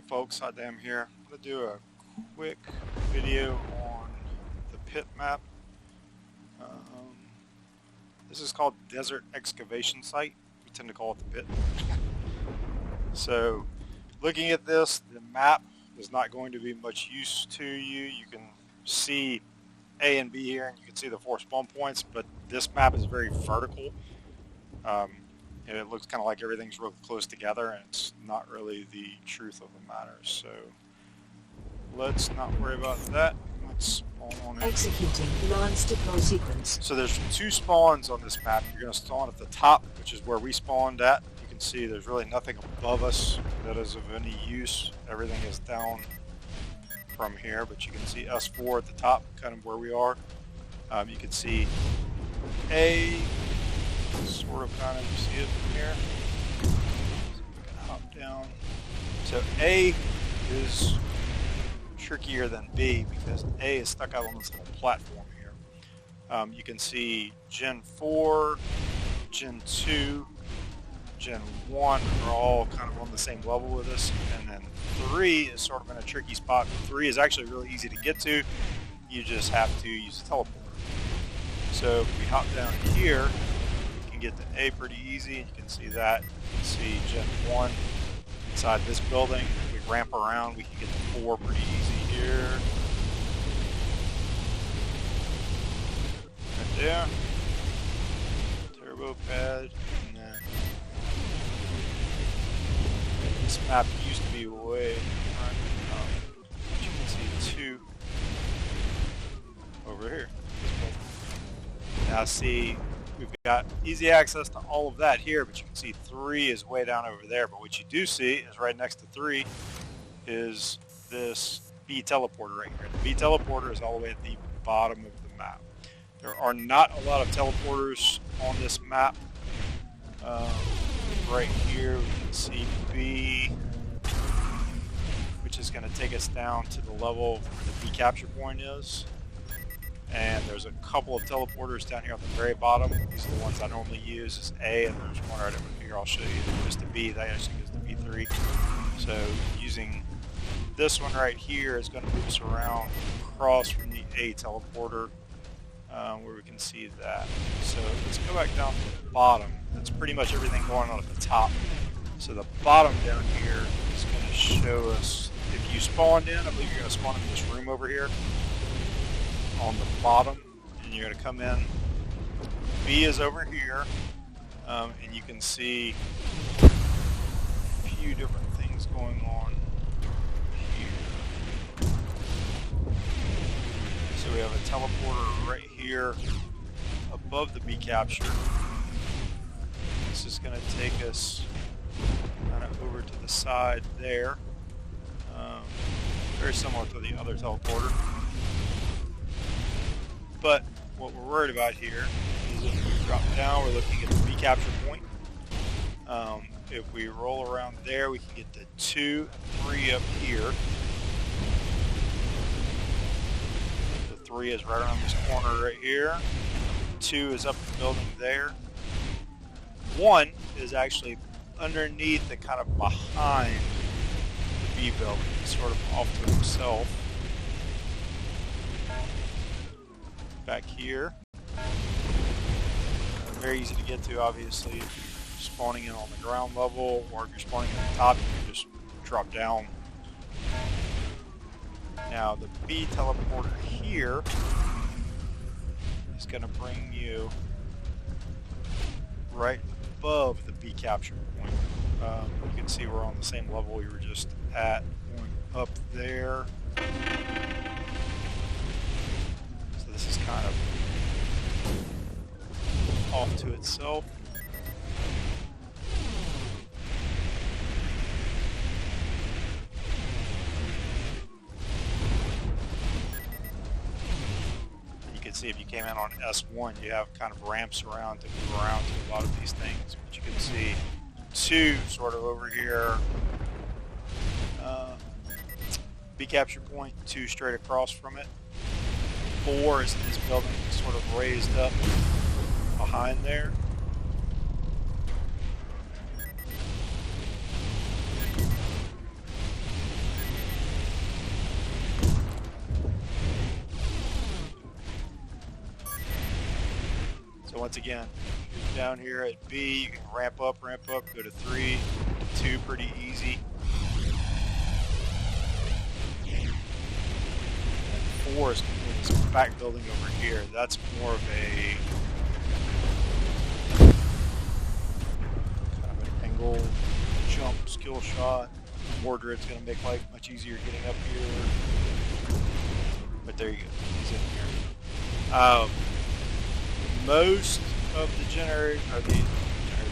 folks, Adam here. I'm going to do a quick video on the pit map. This is called Desert Excavation Site. We tend to call it the pit. So looking at this, the map is not going to be much use to you. You can see A and B here, and you can see the 4 spawn points, but this map is very vertical. And it looks kind of like everything's real close together, and it's not really the truth of the matter. So let's not worry about that. Let's spawn on in. Executing launch deploy sequence. So there's 2 spawns on this map. You're going to spawn at the top, which is where we spawned at. You can see there's really nothing above us that is of any use. Everything is down from here, but you can see S4 at the top, kind of where we are. You can see A, sort of kind of see it from here. So we can hop down. So A is trickier than B because A is stuck out on this little platform here. You can see Gen 4, Gen 2, Gen 1 are all kind of on the same level with us, and then 3 is sort of in a tricky spot. 3 is actually really easy to get to. You just have to use a teleporter. So if we hop down here, get to A pretty easy. You can see that. You can see Gen 1 inside this building. If we ramp around, we can get to 4 pretty easy here. Right there. Turbo pad. And then this map used to be way front. But you can see 2 over here. Now see, we've got easy access to all of that here, but you can see 3 is way down over there. But what you do see is right next to 3 is this B teleporter right here. The B teleporter is all the way at the bottom of the map. There are not a lot of teleporters on this map. Right here we can see B, which is going to take us down to the level where the B capture point is. And there's a couple of teleporters down here on the very bottom. These are the ones I normally use. Is A, and there's one right over here. I'll show you. Just to B, that actually goes to B3. So using this one right here is going to move us around across from the A teleporter, where we can see that. So let's go back down to the bottom. That's pretty much everything going on at the top. So the bottom down here is going to show us, if you spawned in, I believe you're going to spawn in this room over here on the bottom, and you're going to come in. B is over here, and you can see a few different things going on here. So we have a teleporter right here above the B capture. This is going to take us kind of over to the side there. Very similar to the other teleporter. But what we're worried about here is if we drop down, we're looking at the B capture point. If we roll around there, we can get to 2 and 3 up here. The 3 is right around this corner right here. 2 is up the building there. 1 is actually underneath and kind of behind the B building, sort of off to himself. Back here. Very easy to get to, obviously, if you're spawning in on the ground level, or if you're spawning in on the top, you can just drop down. Now, the B teleporter here is going to bring you right above the B capture point. You can see we're on the same level we were just at, going up there. This is kind of off to itself. You can see if you came in on S1, you have kind of ramps around to move around to a lot of these things. But you can see 2 sort of over here. B capture point, 2 straight across from it. 4 is in this building, sort of raised up behind there. So once again, down here at B, you can ramp up, go to 3, 2 pretty easy. And 4 is this back building over here. That's more of a kind of an angle jump skill shot. Mordred's going to make life much easier getting up here. But there you go. He's in here. Most of the generator or the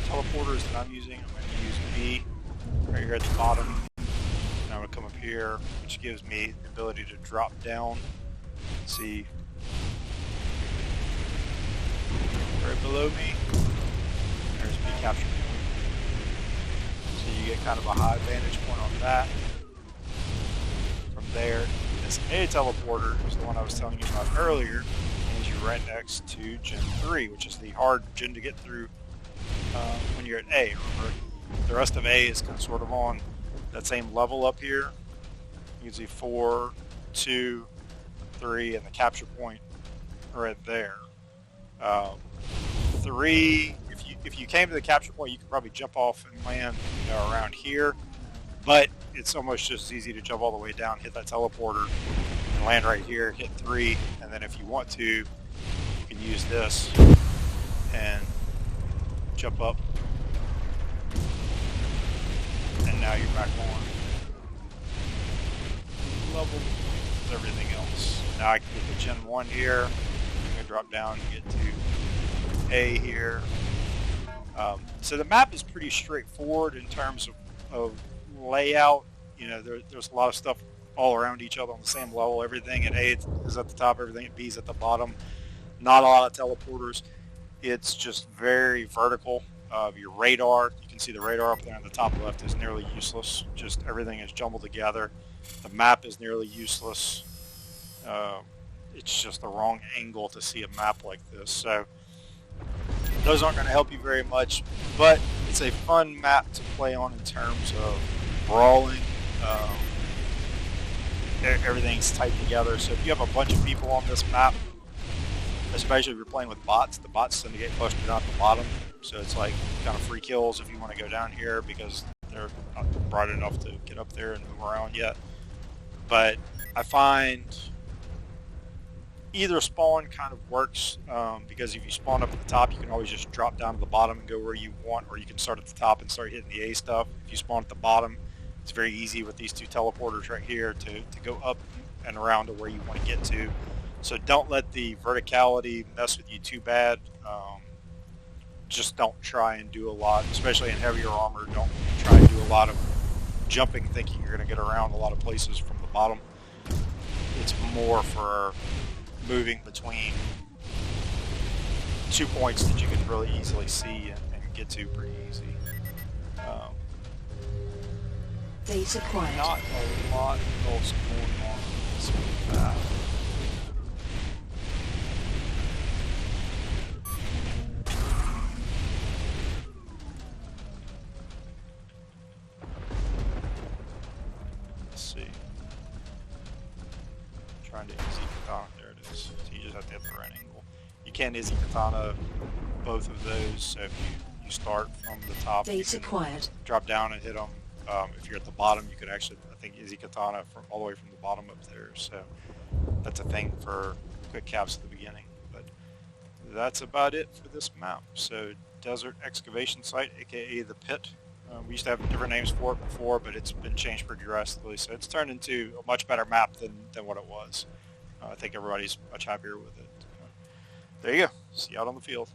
teleporters that I'm using, I'm going to use B right here at the bottom. And I'm going to come up here, which gives me the ability to drop down. See right below me. There's B capture point. So you get kind of a high vantage point on that. From there, this A teleporter is the one I was telling you about earlier. Right next to Gen 3, which is the hard gen to get through when you're at A. Remember, the rest of A is kind of sort of on that same level up here. You can see 4, 2, 3, and the capture point right there. 3, if you came to the capture point, you could probably jump off and land around here, but it's almost just as easy to jump all the way down, hit that teleporter, and land right here, hit 3, and then if you want to, you can use this and jump up, and now you're back on level with everything else. Now I can get to Gen 1 here. I'm going to drop down and get to A here. So the map is pretty straightforward in terms of layout. You know, there's a lot of stuff all around each other on the same level. Everything at A is at the top, everything at B is at the bottom. Not a lot of teleporters. It's just very vertical. Your radar, you can see the radar up there on the top left is nearly useless. Just everything is jumbled together. The map is nearly useless. It's just the wrong angle to see a map like this. So those aren't going to help you very much, but it's a fun map to play on in terms of brawling. Everything's tight together. So if you have a bunch of people on this map, especially if you're playing with bots, the bots tend to get clustered out the bottom. So it's like kind of free kills if you want to go down here because they're not bright enough to get up there and move around yet. But I find either spawn kind of works because if you spawn up at the top, you can always just drop down to the bottom and go where you want, or you can start at the top and start hitting the A stuff. If you spawn at the bottom, it's very easy with these 2 teleporters right here to go up and around to where you want to get to. So don't let the verticality mess with you too bad. Just don't try and do a lot, especially in heavier armor. Don't try and do a lot of jumping thinking you're going to get around a lot of places from the bottom. It's more for moving between 2 points that you can really easily see and get to pretty easy. Data quiet. Not a lot else going on in this map. Let's see. Trying to Izzy Katana. There it is. So you just have to hit the right angle. You can Izzy Katana both of those. So if you start from the top, you can drop down and hit them. If you're at the bottom, you could actually, I think, Izzy Katana all the way from the bottom up there. So that's a thing for quick caps at the beginning. But that's about it for this map. So Desert Excavation Site, aka the Pit. We used to have different names for it before, but it's been changed pretty drastically. So it's turned into a much better map than what it was. I think everybody's much happier with it. There you go. See you out on the field.